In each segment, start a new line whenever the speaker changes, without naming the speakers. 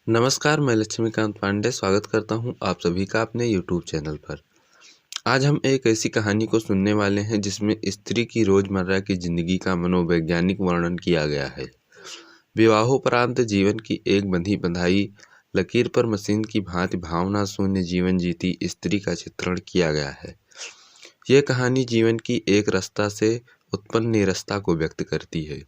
नमस्कार, मैं लक्ष्मीकांत पांडे स्वागत करता हूं आप सभी का अपने यूट्यूब चैनल पर। आज हम एक ऐसी कहानी को सुनने वाले हैं जिसमें स्त्री की रोजमर्रा की जिंदगी का मनोवैज्ञानिक वर्णन किया गया है। विवाहोपरांत जीवन की एक बंधी बंधाई लकीर पर मशीन की भांति भावना शून्य जीवन जीती स्त्री का चित्रण किया गया है। यह कहानी जीवन की एक रास्ता से उत्पन्न निरस्ता को व्यक्त करती है।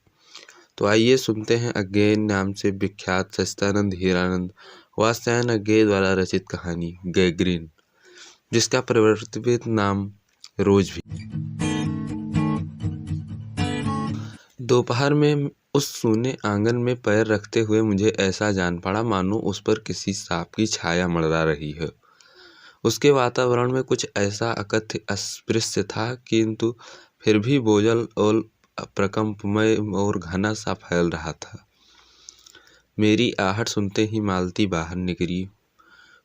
तो आइए सुनते हैं अज्ञेय नाम से विख्यात सच्चिदानंद हीरानंद वात्स्यायन अज्ञेय द्वारा रचित कहानी गैंग्रीन, जिसका परिवर्तित नाम रोज भी। दोपहर में उस सूने आंगन में पैर रखते हुए मुझे ऐसा जान पड़ा मानो उस पर किसी सांप की छाया मंडरा रही है। उसके वातावरण में कुछ ऐसा अकथ्य अस्पृश्य था, किंतु फिर भी बोझल और प्रकंपमय और घना सा फैल रहा था। मेरी आहट सुनते ही मालती बाहर निकली।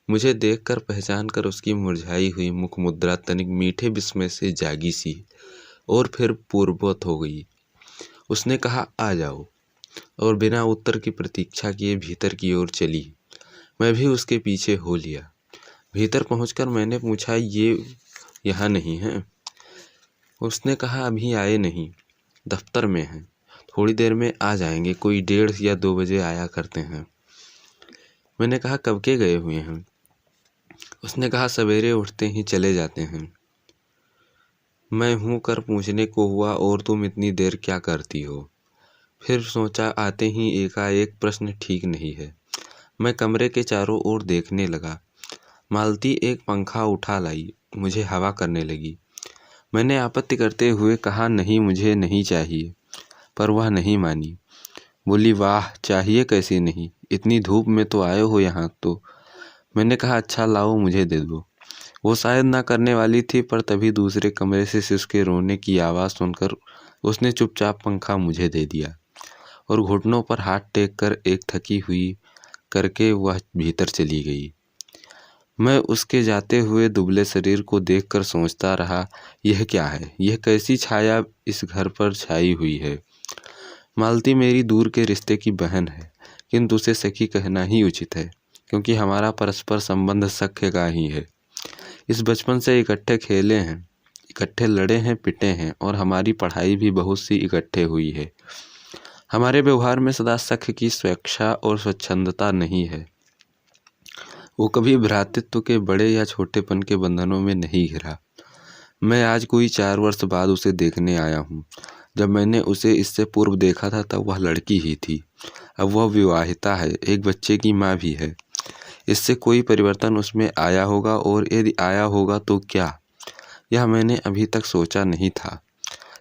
मुझे देखकर पहचान कर उसकी मुरझाई हुई मुख मुद्रा तनिक मीठे विस्मय से जागी सी और फिर पूर्ववत हो गई। उसने कहा, आ जाओ, और बिना उत्तर की प्रतीक्षा किए भीतर की ओर चली। मैं भी उसके पीछे हो लिया। भीतर पहुंचकर मैंने पूछा, ये यहाँ नहीं है? उसने कहा, अभी आए नहीं, दफ्तर में हैं, थोड़ी देर में आ जाएंगे, कोई 1:30 या 2 बजे आया करते हैं। मैंने कहा, कब के गए हुए हैं? उसने कहा, सवेरे उठते ही चले जाते हैं। मैं हूँ कर पूछने को हुआ, और तुम इतनी देर क्या करती हो? फिर सोचा, आते ही एकाएक प्रश्न ठीक नहीं है। मैं कमरे के चारों ओर देखने लगा। मालती एक पंखा उठा लाई, मुझे हवा करने लगी। मैंने आपत्ति करते हुए कहा, नहीं, मुझे नहीं चाहिए, पर वह नहीं मानी। बोली, वाह, चाहिए कैसे नहीं, इतनी धूप में तो आए हो यहाँ तो। मैंने कहा, अच्छा लाओ, मुझे दे दो। वो शायद ना करने वाली थी, पर तभी दूसरे कमरे से उसके रोने की आवाज़ सुनकर उसने चुपचाप पंखा मुझे दे दिया और घुटनों पर हाथ टेक कर एक थकी हुई करके वह भीतर चली गई। मैं उसके जाते हुए दुबले शरीर को देखकर सोचता रहा, यह क्या है? यह कैसी छाया इस घर पर छाई हुई है? मालती मेरी दूर के रिश्ते की बहन है, किंतु उसे सखी कहना ही उचित है, क्योंकि हमारा परस्पर संबंध सख्य का ही है। इस बचपन से इकट्ठे खेले हैं, इकट्ठे लड़े हैं, पिटे हैं, और हमारी पढ़ाई भी बहुत सी इकट्ठे हुई है। हमारे व्यवहार में सदा सख्य की स्वेच्छा और स्वच्छंदता नहीं है। वो कभी भ्रातृत्व के बड़े या छोटेपन के बंधनों में नहीं घिरा। मैं आज कोई 4 वर्ष बाद उसे देखने आया हूँ। जब मैंने उसे इससे पूर्व देखा था तब वह लड़की ही थी। अब वह विवाहिता है, एक बच्चे की माँ भी है। इससे कोई परिवर्तन उसमें आया होगा, और यदि आया होगा तो क्या, यह मैंने अभी तक सोचा नहीं था।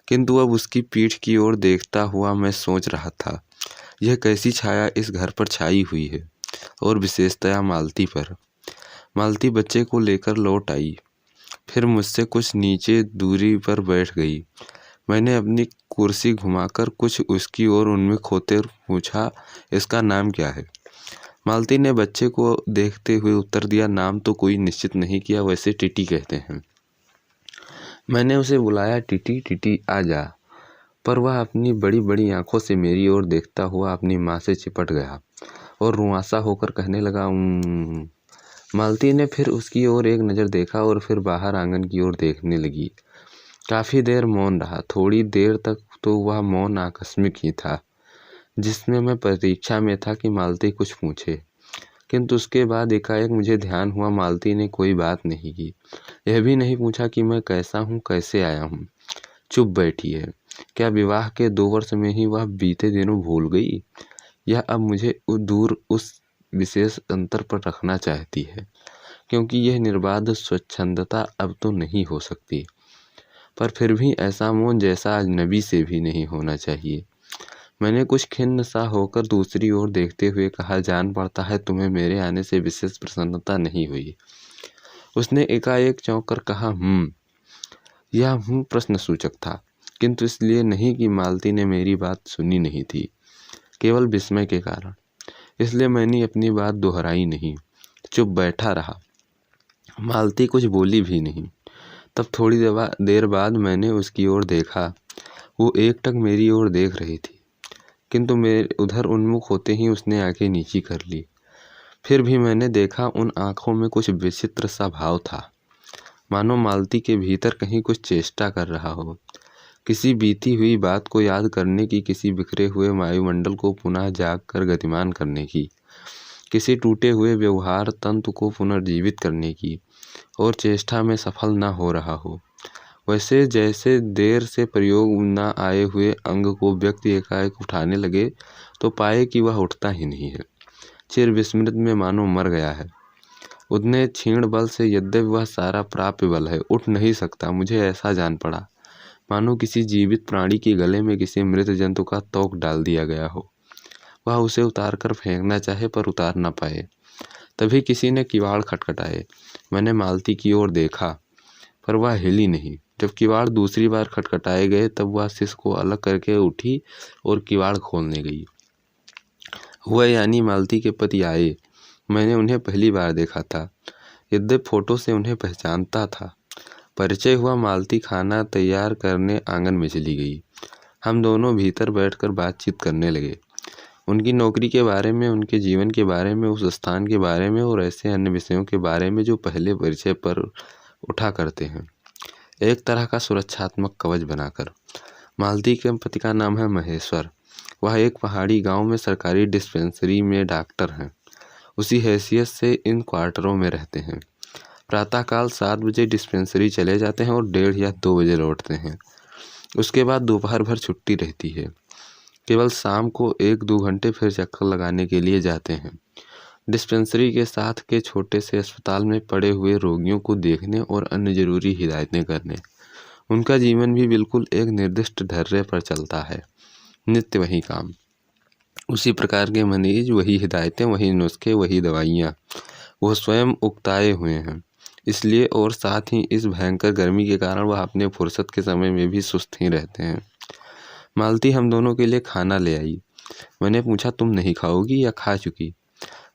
किंतु अब उसकी पीठ की ओर देखता हुआ मैं सोच रहा था, यह कैसी छाया इस घर पर छाई हुई है, और विशेषतया मालती पर। मालती बच्चे को लेकर लौट आई, फिर मुझसे कुछ नीचे दूरी पर बैठ गई। मैंने अपनी कुर्सी घुमाकर कुछ उसकी ओर उन्मुख होते पूछा, इसका नाम क्या है? मालती ने बच्चे को देखते हुए उत्तर दिया, नाम तो कोई निश्चित नहीं किया, वैसे टीटी कहते हैं। मैंने उसे बुलाया, टीटी टीटी आ जा, पर वह अपनी बड़ी बड़ी आंखों से मेरी ओर देखता हुआ अपनी माँ से चिपट गया और रुआंसा होकर कहने लगा, मालती ने फिर उसकी ओर एक नज़र देखा और फिर बाहर आंगन की ओर देखने लगी। काफ़ी देर मौन रहा। थोड़ी देर तक तो वह मौन आकस्मिक ही था, जिसमें मैं प्रतीक्षा में था कि मालती कुछ पूछे, किंतु उसके बाद एकाएक मुझे ध्यान हुआ मालती ने कोई बात नहीं की। यह भी नहीं पूछा कि मैं कैसा हूँ, कैसे आया हूँ। चुप बैठी है। क्या विवाह के 2 वर्ष में ही वह बीते दिनों भूल गई, या अब मुझे दूर उस विशेष अंतर पर रखना चाहती है, क्योंकि यह निर्बाध स्वच्छंदता अब तो नहीं हो सकती। पर फिर भी ऐसा मौन जैसा अजनबी से भी नहीं होना चाहिए। मैंने कुछ खिन्न सा होकर दूसरी ओर देखते हुए कहा, जान पड़ता है तुम्हें मेरे आने से विशेष प्रसन्नता नहीं हुई। उसने एकाएक चौंक कर कहा, यह प्रश्नसूचक था, किंतु इसलिए नहीं कि मालती ने मेरी बात सुनी नहीं थी, केवल विस्मय के कारण। इसलिए मैंने अपनी बात दोहराई नहीं, चुप बैठा रहा। मालती कुछ बोली भी नहीं। तब थोड़ी देर बाद मैंने उसकी ओर देखा। वो एकटक मेरी ओर देख रही थी, किंतु मेरे उधर उन्मुख होते ही उसने आंखें नीची कर ली। फिर भी मैंने देखा उन आँखों में कुछ विचित्र सा भाव था, मानो मालती के भीतर कहीं कुछ चेष्टा कर रहा हो, किसी बीती हुई बात को याद करने की, किसी बिखरे हुए वायुमंडल को पुनः जाग कर गतिमान करने की, किसी टूटे हुए व्यवहार तंतु को पुनर्जीवित करने की, और चेष्टा में सफल न हो रहा हो। वैसे जैसे देर से प्रयोग न आए हुए अंग को व्यक्ति एकाएक उठाने लगे तो पाए कि वह उठता ही नहीं है, चिर विस्मृत में मानो मर गया है। उतने क्षीण बल से यद्यपि वह सारा प्राप्य बल है, उठ नहीं सकता। मुझे ऐसा जान पड़ा मानो किसी जीवित प्राणी के गले में किसी मृत जंतु का तोक डाल दिया गया हो। वह उसे उतार कर फेंकना चाहे पर उतार न पाए। तभी किसी ने किवाड़ खटखटाए। मैंने मालती की ओर देखा पर वह हिली नहीं। जब किवाड़ दूसरी बार खटखटाए गए तब वह शीश को अलग करके उठी और किवाड़ खोलने गई। हुआ यानी मालती के पति आए। मैंने उन्हें पहली बार देखा था, यद्यपि फोटो से उन्हें पहचानता था। परिचय हुआ। मालती खाना तैयार करने आंगन में चली गई। हम दोनों भीतर बैठकर बातचीत करने लगे, उनकी नौकरी के बारे में, उनके जीवन के बारे में, उस स्थान के बारे में और ऐसे अन्य विषयों के बारे में जो पहले परिचय पर उठा करते हैं, एक तरह का सुरक्षात्मक कवच बनाकर। मालती के पति का नाम है महेश्वर। वह एक पहाड़ी गांव में सरकारी डिस्पेंसरी में डॉक्टर हैं। उसी हैसियत से इन क्वार्टरों में रहते हैं। प्रातःकाल 7 बजे डिस्पेंसरी चले जाते हैं और 1:30 या 2 बजे लौटते हैं। उसके बाद दोपहर भर छुट्टी रहती है। केवल शाम को 1-2 घंटे फिर चक्कर लगाने के लिए जाते हैं। डिस्पेंसरी के साथ के छोटे से अस्पताल में पड़े हुए रोगियों को देखने और अन्य जरूरी हिदायतें करने। उनका जीवन भी बिल्कुल एक निर्दिष्ट ढर्रे पर चलता है। नित्य वही काम, उसी प्रकार के मरीज, वही हिदायतें, वही नुस्खे, वही दवाइयाँ। वो स्वयं उकताए हुए हैं इसलिए, और साथ ही इस भयंकर गर्मी के कारण वह अपने फुर्सत के समय में भी सुस्त ही रहते हैं। मालती हम दोनों के लिए खाना ले आई। मैंने पूछा, तुम नहीं खाओगी या खा चुकी?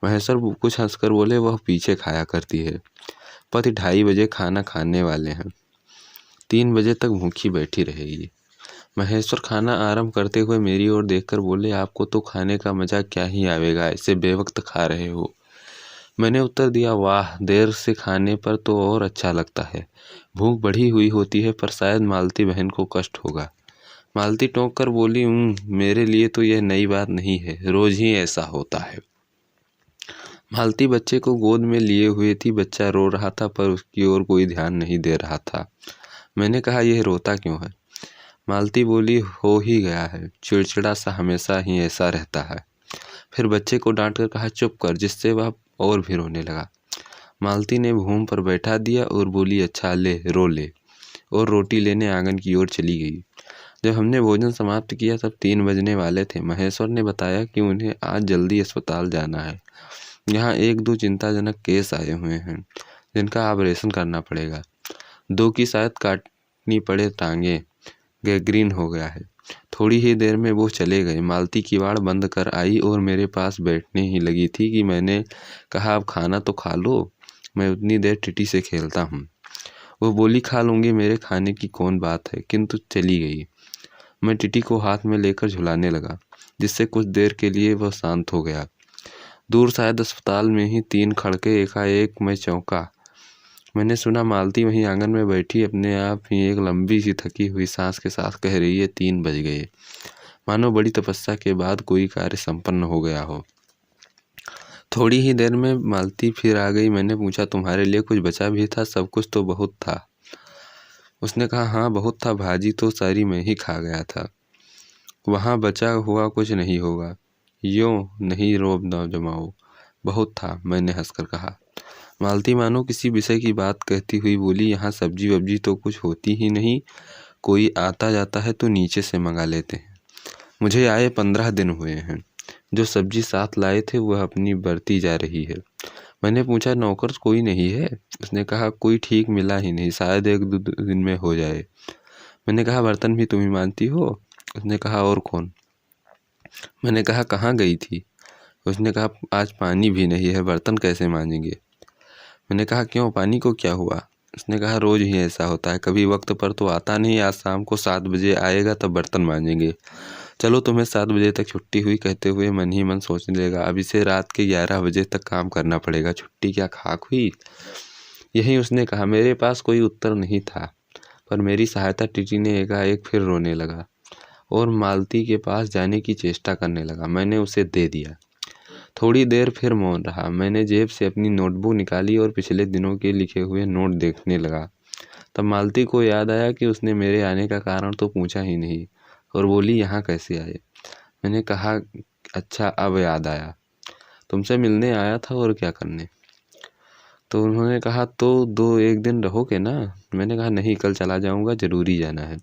महेश्वर कुछ हंसकर बोले, वह पीछे खाया करती है। पति 2:30 बजे खाना खाने वाले हैं, 3 बजे तक भूखी बैठी रहेगी। महेश्वर खाना आरंभ करते हुए मेरी ओर देखकर बोले, आपको तो खाने का मजा क्या ही आवेगा, ऐसे बेवक्त खा रहे हो। मैंने उत्तर दिया, वाह, देर से खाने पर तो और अच्छा लगता है। भूख बढ़ी हुई होती है पर शायद मालती बहन को कष्ट होगा। मालती टोंक कर बोली, मेरे लिए तो यह नई बात नहीं है, रोज ही ऐसा होता है। मालती बच्चे को गोद में लिए हुए थी। बच्चा रो रहा था पर उसकी ओर कोई ध्यान नहीं दे रहा था। मैंने कहा, यह रोता क्यों है? मालती बोली, हो ही गया है, चिड़चिड़ा सा हमेशा ही ऐसा रहता है। फिर बच्चे को डांट कर कहा, चुप कर, जिससे वह और भी रोने लगा। मालती ने भूमि पर बैठा दिया और बोली, अच्छा ले, रो ले, और रोटी लेने आंगन की ओर चली गई। जब हमने भोजन समाप्त किया तब 3 बजने वाले थे। महेश्वर ने बताया कि उन्हें आज जल्दी अस्पताल जाना है। यहाँ 1-2 चिंताजनक केस आए हुए हैं जिनका ऑपरेशन करना पड़ेगा। 2 की शायद काटनी पड़े टांगे, गैंग्रीन हो गया है। थोड़ी ही देर में वो चले गए। मालती किवाड़ बंद कर आई और मेरे पास बैठने ही लगी थी कि मैंने कहा, अब खाना तो खा लो, मैं उतनी देर टिटी से खेलता हूँ। वो बोली, खा लूँगी, मेरे खाने की कौन बात है, किंतु चली गई। मैं टिटी को हाथ में लेकर झुलाने लगा, जिससे कुछ देर के लिए वह शांत हो गया। दूर शायद अस्पताल में ही 3 खड़के। एकाएक मैं चौंका। मैंने सुना मालती वहीं आंगन में बैठी अपने आप ही एक लंबी सी थकी हुई सांस के साथ कह रही है, 3 बज गए। मानो बड़ी तपस्या के बाद कोई कार्य संपन्न हो गया हो। थोड़ी ही देर में मालती फिर आ गई। मैंने पूछा, तुम्हारे लिए कुछ बचा भी था? सब कुछ तो बहुत था। उसने कहा, हाँ बहुत था, भाजी तो सारी मैं ही खा गया था। वहाँ बचा हुआ कुछ नहीं होगा। यूँ नहीं रोब न जमाओ, बहुत था, मैंने हंसकर कहा। मालती मानो किसी विषय की बात कहती हुई बोली, यहाँ सब्जी वब्जी तो कुछ होती ही नहीं, कोई आता जाता है तो नीचे से मंगा लेते हैं। मुझे आए 15 दिन हुए हैं। जो सब्जी साथ लाए थे वह अपनी बढ़ती जा रही है। मैंने पूछा, नौकर कोई नहीं है? उसने कहा, कोई ठीक मिला ही नहीं, शायद 1-2 दिन में हो जाए। मैंने कहा, बर्तन भी तुम ही मांजती हो? उसने कहा, और कौन? मैंने कहा, कहाँ गई थी? उसने कहा, आज पानी भी नहीं है, बर्तन कैसे मांजेंगे? मैंने कहा, क्यों, पानी को क्या हुआ? उसने कहा, रोज ही ऐसा होता है, कभी वक्त पर तो आता नहीं, आज शाम को 7 बजे आएगा तब बर्तन मांजेंगे। चलो तुम्हें 7 बजे तक छुट्टी हुई कहते हुए मन ही मन सोचने लगा, अब इसे रात के 11 बजे तक काम करना पड़ेगा, छुट्टी क्या खाक हुई। यही उसने कहा। मेरे पास कोई उत्तर नहीं था, पर मेरी सहायता टीटी ने एकाएक फिर रोने लगा और मालती के पास जाने की चेष्टा करने लगा। मैंने उसे दे दिया। थोड़ी देर फिर मौन रहा। मैंने जेब से अपनी नोटबुक निकाली और पिछले दिनों के लिखे हुए नोट देखने लगा। तब मालती को याद आया कि उसने मेरे आने का कारण तो पूछा ही नहीं, और बोली, यहाँ कैसे आए। मैंने कहा, अच्छा अब याद आया, तुमसे मिलने आया था, और क्या करने। तो उन्होंने कहा, तो एक दिन रहोगे ना। मैंने कहा, नहीं, कल चला जाऊंगा, जरूरी जाना है।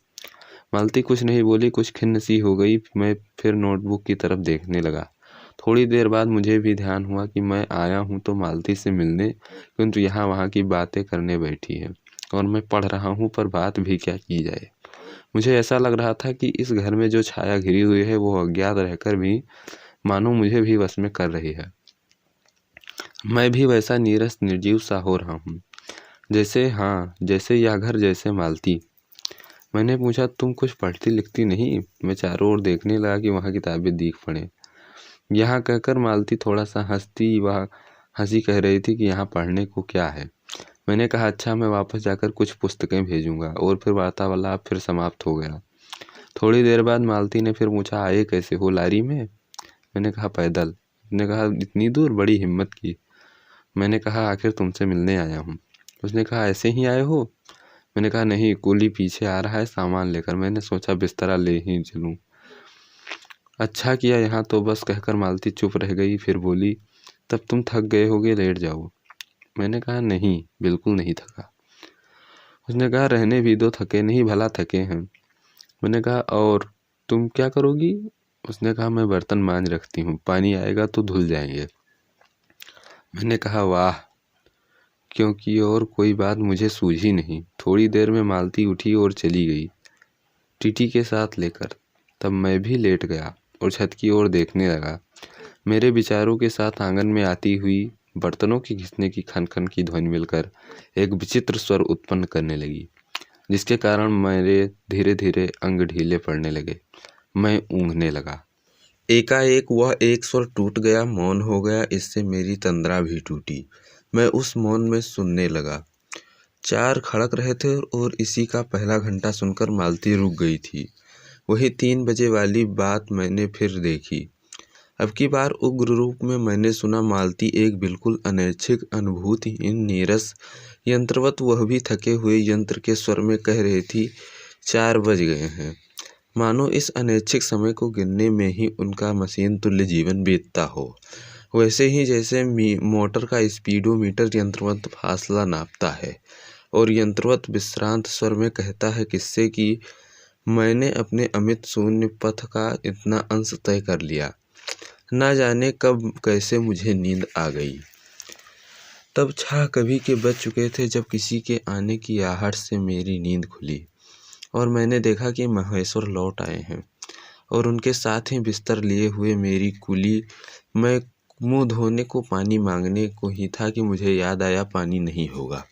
मालती कुछ नहीं बोली, कुछ खिन्न सी हो गई। मैं फिर नोटबुक की तरफ देखने लगा। थोड़ी देर बाद मुझे भी ध्यान हुआ कि मैं आया हूँ तो मालती से मिलने, किंतु यहाँ वहाँ की बातें करने बैठी है और मैं पढ़ रहा हूँ, पर बात भी क्या की जाए। मुझे ऐसा लग रहा था कि इस घर में जो छाया घिरी हुई है वो अज्ञात रहकर भी मानो मुझे भी वश में कर रही है। मैं भी वैसा नीरस निर्जीव सा हो रहा हूँ, जैसे यह घर, जैसे मालती। मैंने पूछा, तुम कुछ पढ़ती लिखती नहीं। मैं चारों ओर देखने लगा कि वहाँ किताबें दिख पड़े। यहाँ कहकर मालती थोड़ा सा हंसी कह रही थी कि यहाँ पढ़ने को क्या है। मैंने कहा, अच्छा, मैं वापस जाकर कुछ पुस्तकें भेजूंगा, और फिर वार्तालाप फिर समाप्त हो गया। थोड़ी देर बाद मालती ने फिर पूछा, आए कैसे हो, लारी में। मैंने कहा, पैदल। उसने कहा, इतनी दूर, बड़ी हिम्मत की। मैंने कहा, आखिर तुमसे मिलने आया हूँ। उसने कहा, ऐसे ही आए हो। मैंने कहा, नहीं, कुली पीछे आ रहा है सामान लेकर, मैंने सोचा बिस्तरा ले ही चलूं। अच्छा किया यहाँ तो, बस कहकर मालती चुप रह गई। फिर बोली, तब तुम थक गए होगे, लेट जाओ। मैंने कहा, नहीं, बिल्कुल नहीं थका। उसने कहा, रहने भी दो, थके नहीं, भला थके हैं। मैंने कहा, और तुम क्या करोगी। उसने कहा, मैं बर्तन मांज रखती हूँ, पानी आएगा तो धुल जाएंगे। मैंने कहा, वाह, क्योंकि और कोई बात मुझे सूझी नहीं। थोड़ी देर में मालती उठी और चली गई, टीटी के साथ लेकर। तब मैं भी लेट गया और छत की ओर देखने लगा। मेरे विचारों के साथ आंगन में आती हुई बर्तनों के घिसने की खन खन की ध्वनि मिलकर एक विचित्र स्वर उत्पन्न करने लगी, जिसके कारण मेरे धीरे धीरे अंग ढीले पड़ने लगे। मैं ऊँघने लगा। एकाएक वह एक स्वर टूट गया, मौन हो गया। इससे मेरी तंद्रा भी टूटी। मैं उस मौन में सुनने लगा। 4 खड़क रहे थे और इसी का पहला घंटा सुनकर मालती रुक गई थी। वही 3 बजे वाली बात मैंने फिर देखी। अब की बार उग्र रूप में मैंने सुना। मालती एक बिल्कुल अनैच्छिक, अनुभूतिहीन, नीरस, यंत्रवत, वह भी थके हुए यंत्र के स्वर में कह रही थी, 4 बज गए हैं। मानो इस अनैच्छिक समय को गिनने में ही उनका मशीन तुल्य जीवन बीतता हो। वैसे ही जैसे मोटर का स्पीडोमीटर यंत्रवत फासला नापता है और यंत्रवत विश्रांत स्वर में कहता है किससे कि मैंने अपने अमित शून्य पथ का इतना अंश तय कर लिया। ना जाने कब कैसे मुझे नींद आ गई। तब 6 कभी के बज चुके थे जब किसी के आने की आहट से मेरी नींद खुली और मैंने देखा कि महेश्वर लौट आए हैं और उनके साथ ही बिस्तर लिए हुए मेरी कुली। मैं मुंह धोने को, पानी मांगने को ही था कि मुझे याद आया, पानी नहीं होगा।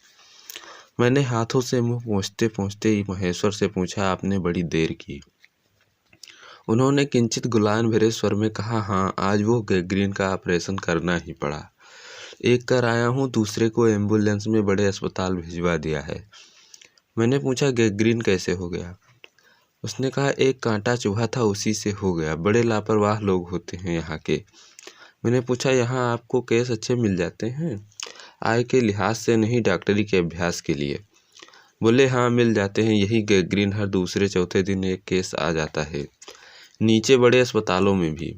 मैंने हाथों से मुंह पोंछते पोंछते ही महेश्वर से पूछा, आपने बड़ी देर की। उन्होंने किंचित गुलान भरे स्वर में कहा, हाँ, आज वो गैंग्रीन का ऑपरेशन करना ही पड़ा। एक कर आया हूँ, दूसरे को एम्बुलेंस में बड़े अस्पताल भिजवा दिया है। मैंने पूछा, गैंग्रीन कैसे हो गया। उसने कहा, एक कांटा चुभा था, उसी से हो गया। बड़े लापरवाह लोग होते हैं यहाँ के। मैंने पूछा, यहाँ आपको केस अच्छे मिल जाते हैं? आय के लिहाज से नहीं, डॉक्टरी के अभ्यास के लिए। बोले, हाँ, मिल जाते हैं। यही गैंग्रीन हर दूसरे चौथे दिन एक केस आ जाता है, नीचे बड़े अस्पतालों में भी।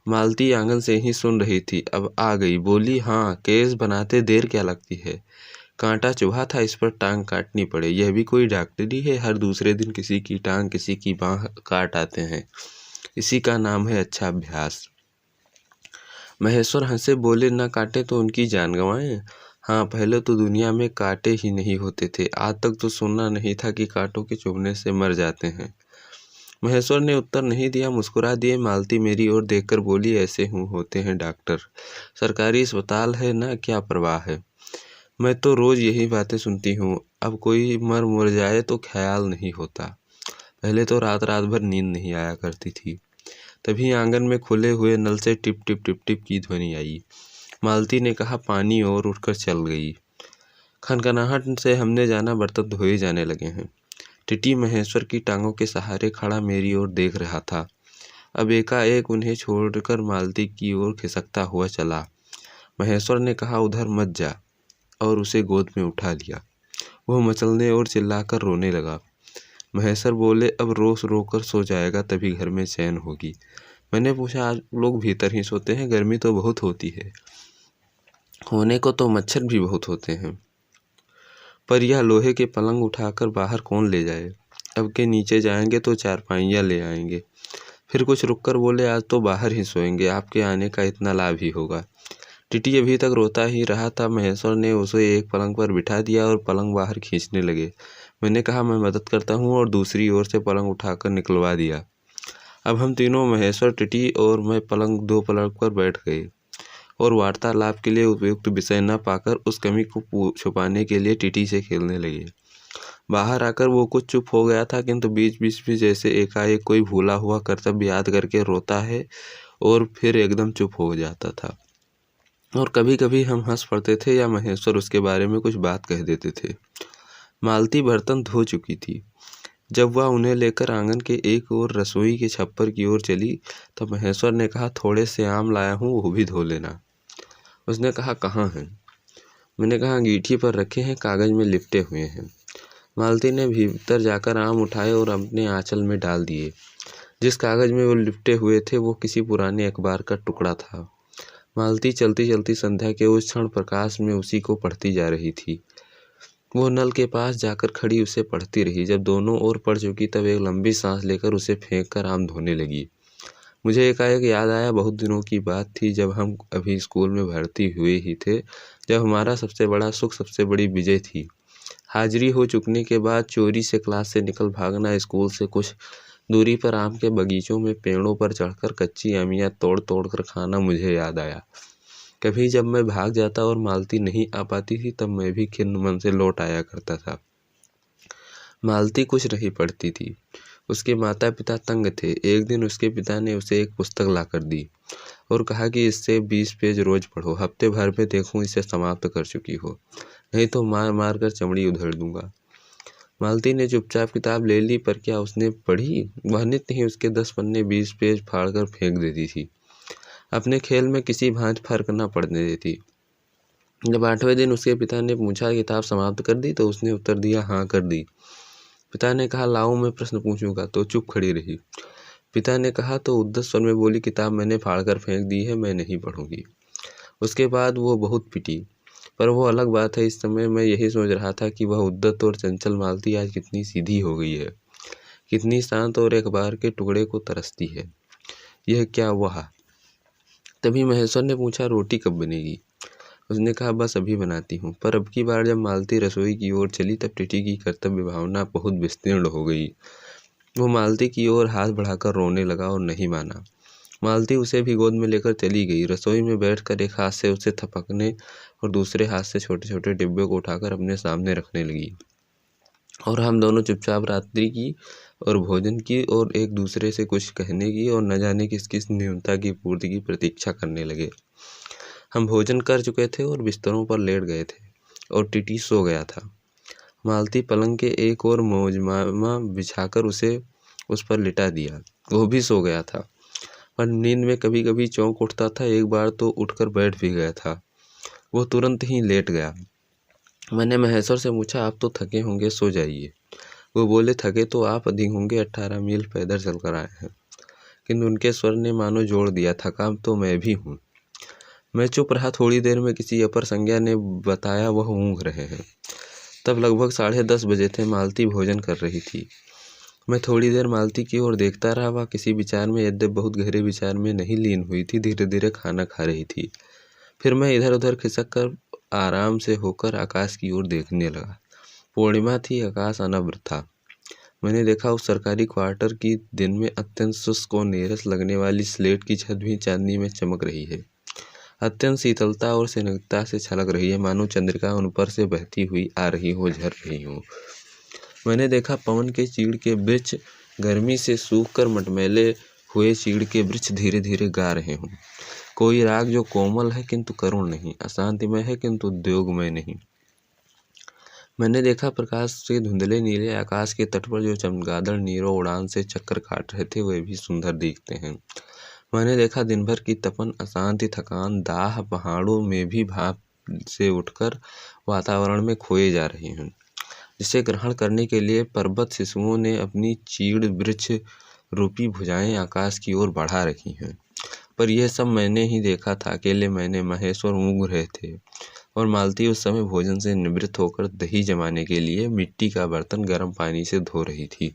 मालती आंगन से ही सुन रही थी, अब आ गई। बोली, हाँ, केस बनाते देर क्या लगती है। कांटा चुभा था, इस पर टांग काटनी पड़े। यह भी कोई डॉक्टरी है? हर दूसरे दिन किसी की टांग, किसी की बाँह काट आते हैं। इसी का नाम है अच्छा अभ्यास। महेश्वर हंसे, बोले, न काटे तो उनकी जान गंवाएं। हाँ, पहले तो दुनिया में कांटे ही नहीं होते थे। आज तक तो सुनना नहीं था कि कांटों के चुभने से मर जाते हैं। महेश्वर ने उत्तर नहीं दिया, मुस्कुरा दिए। मालती मेरी ओर देखकर बोली, ऐसे होते हैं डॉक्टर, सरकारी अस्पताल है ना, क्या परवाह है। मैं तो रोज यही बातें सुनती हूँ। अब कोई मर जाए तो ख्याल नहीं होता। पहले तो रात रात भर नींद नहीं आया करती थी। तभी आंगन में खुले हुए नल से टिप टिप टिप टिप की ध्वनि आई। मालती ने कहा, पानी, और उठकर चल गई। खनखनाहट से हमने जाना बर्तन धोए जाने लगे हैं। टिटी महेश्वर की टांगों के सहारे खड़ा मेरी ओर देख रहा था। अब एकाएक उन्हें छोड़कर मालती की ओर खिसकता हुआ चला। महेश्वर ने कहा, उधर मत जा, और उसे गोद में उठा लिया। वह मचलने और चिल्लाकर रोने लगा। महेश्वर बोले, अब रोज रोकर सो जाएगा तभी घर में चैन होगी। मैंने पूछा, आज लोग भीतर ही सोते हैं? गर्मी तो बहुत होती है। होने को तो मच्छर भी बहुत होते हैं, पर यह लोहे के पलंग उठाकर बाहर कौन ले जाए? अब के नीचे जाएंगे तो चारपाइयाँ ले आएंगे। फिर कुछ रुककर बोले, आज तो बाहर ही सोएंगे, आपके आने का इतना लाभ ही होगा। टिटी अभी तक रोता ही रहा था। महेश्वर ने उसे एक पलंग पर बिठा दिया और पलंग बाहर खींचने लगे। मैंने कहा, मैं मदद करता हूँ, और दूसरी ओर से पलंग उठाकर निकलवा दिया। अब हम तीनों, महेश्वर, टिटी और मैं, दो पलंग पर बैठ गए और वार्तालाप के लिए उपयुक्त विषय न पाकर उस कमी को छुपाने के लिए टिटी से खेलने लगे। बाहर आकर वो कुछ चुप हो गया था, किंतु बीच बीच में जैसे एकाएक कोई भूला हुआ कर्तव्य याद करके रोता है और फिर एकदम चुप हो जाता था। और कभी कभी हम हंस पड़ते थे या महेश्वर उसके बारे में कुछ बात कह देते थे। मालती बर्तन धो चुकी थी। जब वह उन्हें लेकर आंगन के एक ओर रसोई के छप्पर की ओर चली तो महेश्वर ने कहा, थोड़े से आम लाया हूँ, वो भी धो लेना। उसने कहा, कहाँ हैं? मैंने कहा, अंगीठी पर रखे हैं, कागज में लिपटे हुए हैं। मालती ने भीतर जाकर आम उठाए और अपने आंचल में डाल दिए। जिस कागज में वो लिपटे हुए थे वो किसी पुराने अखबार का टुकड़ा था। मालती चलती चलती संध्या के उस क्षण प्रकाश में उसी को पढ़ती जा रही थी। वो नल के पास जाकर खड़ी उसे पढ़ती रही। जब दोनों ओर पढ़ चुकी तब एक लंबी सांस लेकर उसे फेंक कर आम धोने लगी। मुझे एकाएक याद आया, बहुत दिनों की बात थी जब हम अभी स्कूल में भर्ती हुए ही थे, जब हमारा सबसे बड़ा सुख, सबसे बड़ी विजय थी हाजिरी हो चुकने के बाद चोरी से क्लास से निकल भागना। स्कूल से कुछ दूरी पर आम के बगीचों में पेड़ों पर चढ़कर कच्ची आमियाँ तोड़ तोड़ कर खाना मुझे याद आया। कभी जब मैं भाग जाता और मालती नहीं आ पाती थी तब मैं भी खिन्न मन से लौट आया करता था। मालती कुछ नहीं पढ़ती थी। उसके माता पिता तंग थे। एक दिन उसके पिता ने उसे एक पुस्तक लाकर दी और कहा कि इससे 20 पेज रोज पढ़ो, हफ्ते भर में देखूं इसे समाप्त कर चुकी हो, नहीं तो मार मार कर चमड़ी उधेड़ दूंगा। मालती ने चुपचाप किताब ले ली, पर क्या उसने पढ़ी? वह नित्य ही उसके 10 पन्ने 20 पेज फाड़कर फेंक देती थी। अपने खेल में किसी भांति फर्क न पड़ने देती। जब 8वें दिन उसके पिता ने पूछा, किताब समाप्त कर दी? तो उसने उत्तर दिया, हाँ कर दी। पिता ने कहा, लाओ मैं प्रश्न पूछूंगा, तो चुप खड़ी रही। पिता ने कहा तो उद्धत स्वर में बोली, किताब मैंने फाड़कर फेंक दी है, मैं नहीं पढ़ूंगी। उसके बाद वो बहुत पिटी, पर वो अलग बात है। इस समय मैं यही सोच रहा था कि वह उद्धत और चंचल मालती आज कितनी सीधी हो गई है, कितनी शांत और अखबार के टुकड़े को तरसती है। यह क्या हुआ? तभी महेश्वर ने पूछा, रोटी कब बनेगी? उसने कहा, बस अभी बनाती हूँ। पर अब की बार जब मालती रसोई की ओर चली तब टिटी की कर्तव्य भावना बहुत विस्तीर्ण हो गई। वो मालती की ओर हाथ बढ़ाकर रोने लगा और नहीं माना। मालती उसे भी गोद में लेकर चली गई। रसोई में बैठकर एक हाथ से उसे थपकने और दूसरे हाथ से छोटे छोटे डिब्बे को उठाकर अपने सामने रखने लगी, और हम दोनों चुपचाप रात्रि की और भोजन की और एक दूसरे से कुछ कहने की और न जाने किस किस न्यूनता की पूर्ति की प्रतीक्षा करने लगे। हम भोजन कर चुके थे और बिस्तरों पर लेट गए थे और टिटी सो गया था। मालती पलंग के एक ओर मौजमा बिछाकर उसे उस पर लिटा दिया। वो भी सो गया था, पर नींद में कभी कभी चौंक उठता था। एक बार तो उठकर बैठ भी गया था। वो तुरंत ही लेट गया। मैंने महेश्वर से पूछा, आप तो थके होंगे, सो जाइए। वो बोले, थके तो आप अधिक होंगे, 18 मील पैदल चलकर आए हैं। किंतु उनके स्वर ने मानो जोड़ दिया, थका तो मैं भी हूँ। मैं चुप रहा। थोड़ी देर में किसी अपर संज्ञा ने बताया, वह ऊँघ रहे हैं। तब लगभग 10:30 बजे थे। मालती भोजन कर रही थी। मैं थोड़ी देर मालती की ओर देखता रहा। वह किसी विचार में, यद्यप बहुत गहरे विचार में, नहीं लीन हुई थी, धीरे धीरे खाना खा रही थी। फिर मैं इधर उधर खिसक कर आराम से होकर आकाश की ओर देखने लगा। पूर्णिमा थी, आकाश अनभ्र था। मैंने देखा उस सरकारी क्वार्टर की दिन में अत्यंत शुष्क और नीरस लगने वाली स्लेट की छत भी चांदनी में चमक रही है। अत्यंत शीतलता और स्निग्धता से छलक रही है, मानो चंद्रिका उन पर से बहती हुई आ रही हो, झर रही हो। मैंने देखा पवन के चीड़ के वृक्ष गर्मी से सूख कर मटमैले हुए चीड़ के वृक्ष धीरे धीरे गा रहे हों। कोई राग जो कोमल है किंतु करुण नहीं, अशांतिमय है किंतु उद्योगमय नहीं। मैंने देखा प्रकाश से धुंधले नीले आकाश के तट पर जो चमगादड़ नीरों उड़ान से चक्कर काट रहे थे वे भी सुंदर दिखते हैं। मैंने देखा दिन भर की तपन, अशांति, थकान, दाह पहाड़ों में भी भाप से उठकर वातावरण में खोए जा रही हैं, जिसे ग्रहण करने के लिए पर्वत शिशुओं ने अपनी चीड़ वृक्ष रूपी भुजाएं आकाश की ओर बढ़ा रखी हैं। पर यह सब मैंने ही देखा था। अकेले मैंने, महेश्वर ऊँघ रहे थे और मालती उस समय भोजन से निवृत्त होकर दही जमाने के लिए मिट्टी का बर्तन गर्म पानी से धो रही थी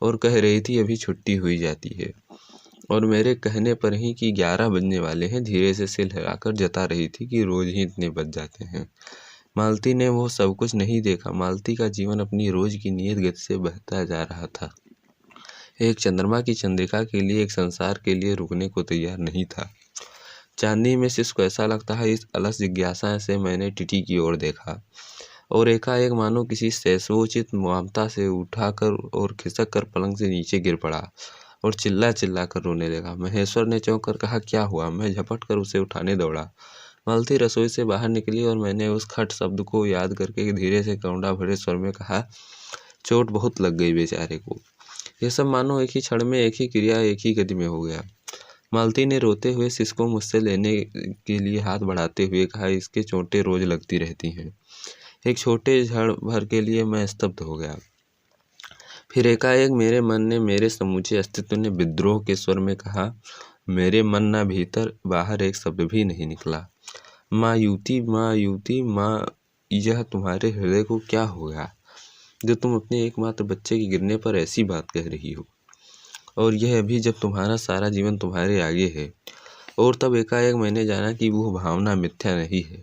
और कह रही थी अभी छुट्टी हुई जाती है। और मेरे कहने पर ही कि 11 बजने वाले हैं धीरे से सिर हिलाकर जता रही थी कि रोज ही इतने बज जाते हैं। मालती ने वो सब कुछ नहीं देखा। मालती का जीवन अपनी रोज की नियत गति से बहता जा रहा था। एक चंद्रमा की चंद्रिका के लिए, एक संसार के लिए रुकने को तैयार नहीं था। चांदनी में शिशु कैसा लगता है, इस अलस जिज्ञासा से मैंने टिटी की ओर देखा और एकाएक मानो किसी शैशवोचित ममता से उठाकर और खिसक कर पलंग से नीचे गिर पड़ा और चिल्ला चिल्ला कर रोने लगा। महेश्वर ने चौंक कर कहा, क्या हुआ? मैं झपट कर उसे उठाने दौड़ा। मालती रसोई से बाहर निकली और मैंने उस खट शब्द को याद करके धीरे से करुणा भरे स्वर में कहा, चोट बहुत लग गई बेचारे को। यह सब मानो एक ही क्षण में, एक ही क्रिया, एक ही गति में हो गया। मालती ने रोते हुए शिशु को मुझसे लेने के लिए हाथ बढ़ाते हुए कहा, इसके चोटें रोज लगती रहती हैं। एक छोटे क्षण भर के लिए मैं स्तब्ध हो गया। फिर एकाएक मेरे मन ने, मेरे समूचे अस्तित्व ने विद्रोह के स्वर में कहा, मेरे मन ना भीतर बाहर एक शब्द भी नहीं निकला। माँ युवती, माँ युवती, माँ, यह तुम्हारे हृदय को क्या हो गया जो तुम अपने एकमात्र बच्चे के गिरने पर ऐसी बात कह रही हो, और यह अभी जब तुम्हारा सारा जीवन तुम्हारे आगे है। और तब एकाएक मैंने जाना कि वो भावना मिथ्या नहीं है।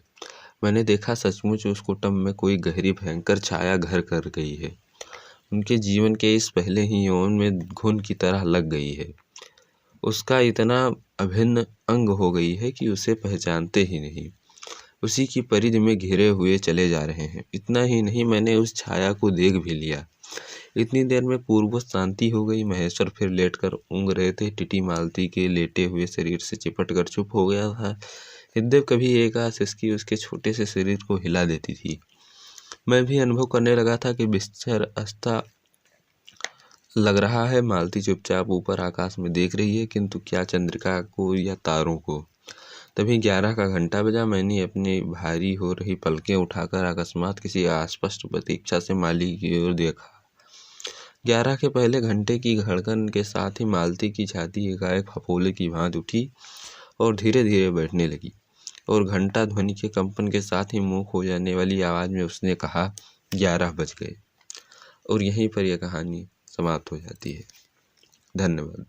मैंने देखा सचमुच उस कुटुंब में कोई गहरी भयंकर छाया घर कर गई है। उनके जीवन के इस पहले ही यौवन में घुन की तरह लग गई है। उसका इतना अभिन्न अंग हो गई है कि उसे पहचानते ही नहीं, उसी की परिधि में घिरे हुए चले जा रहे हैं। इतना ही नहीं, मैंने उस छाया को देख भी लिया। इतनी देर में पूर्ववत शांति हो गई। महेश्वर फिर लेटकर ऊँघ रहे थे। टिटी मालती के लेटे हुए शरीर से चिपट कर चुप हो गया था। यद्यप कभी एक आध सिसकी उसके छोटे से शरीर को हिला देती थी। मैं भी अनुभव करने लगा था कि बिस्तर अस्ता लग रहा है। मालती चुपचाप ऊपर आकाश में देख रही है, किंतु क्या चंद्रिका को या तारों को। तभी 11 का घंटा बजा। मैंने अपनी भारी हो रही पलकें उठाकर अकस्मात किसी अस्पष्ट प्रतीक्षा से माली की ओर देखा। 11 के पहले घंटे की धड़कन के साथ ही मालती की छाती एकाएक फफोले की भांति उठी और धीरे धीरे बैठने लगी, और घंटा ध्वनि के कंपन के साथ ही मुंह खो जाने वाली आवाज़ में उसने कहा, 11 बज गए। और यहीं पर यह कहानी समाप्त हो जाती है। धन्यवाद।